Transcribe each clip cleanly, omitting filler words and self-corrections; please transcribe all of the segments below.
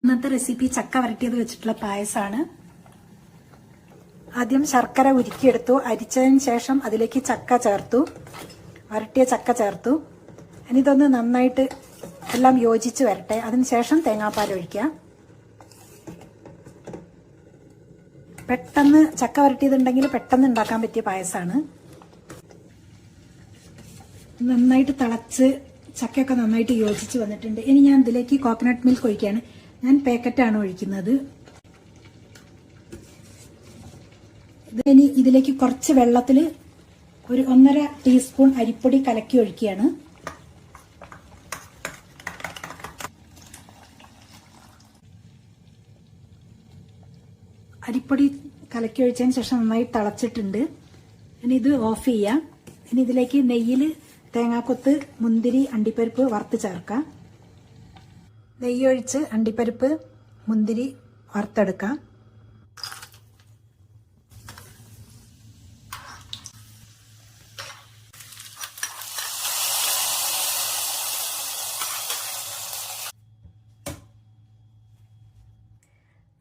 ഇന്നത്തെ റെസിപ്പി ചക്ക വരട്ടിയത് വെച്ചിട്ടുള്ള പായസമാണ്. ആദ്യം ശർക്കര ഉരുക്കിയെടുത്തു. അരിച്ചതിന് ശേഷം അതിലേക്ക് ചക്ക ചേർത്തു, വരട്ടിയ ചക്ക ചേർത്തു. ഇനി ഇതൊന്ന് നന്നായിട്ട് എല്ലാം യോജിച്ച് വരട്ടെ. അതിനുശേഷം തേങ്ങാപ്പാൽ ഒഴിക്കുക. പെട്ടെന്ന് ചക്ക വരട്ടിയതുണ്ടെങ്കിൽ പെട്ടെന്ന് ഉണ്ടാക്കാൻ പറ്റിയ പായസമാണ്. നന്നായിട്ട് തിളച്ച് ചക്കയൊക്കെ നന്നായിട്ട് യോജിച്ച് വന്നിട്ടുണ്ട്. ഇനി ഞാൻ ഇതിലേക്ക് കോക്കനട്ട് മിൽക്ക് ഒഴിക്കുകയാണ്. ഞാൻ പാക്കറ്റാണ് ഒഴിക്കുന്നത്. ഇനി ഇതിലേക്ക് കുറച്ച് വെള്ളത്തിൽ ഒരു 1.5 ടീസ്പൂൺ അരിപ്പൊടി കലക്കി ഒഴിക്കുകയാണ്. അരിപ്പൊടി കലക്കി ഒഴിച്ചതിന് ശേഷം നന്നായി തിളച്ചിട്ടുണ്ട്. ഇനി ഇത് ഓഫ് ചെയ്യാം. ഇനി ഇതിലേക്ക് നെയ്യിൽ തേങ്ങാക്കൊത്ത്, മുന്തിരി, അണ്ടിപ്പരിപ്പ് വറുത്ത് ചേർക്കാം. നെയ്യൊഴിച്ച് അണ്ടിപ്പരിപ്പ്, മുന്തിരി വറുത്തെടുക്കാം.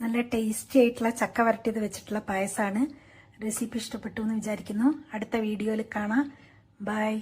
നല്ല ടേസ്റ്റി ആയിട്ടുള്ള ചക്ക വരട്ടിയത് വെച്ചിട്ടുള്ള പായസമാണ്. റെസിപ്പി ഇഷ്ടപ്പെട്ടു എന്ന് വിചാരിക്കുന്നു. അടുത്ത വീഡിയോയിൽ കാണാം. ബൈ.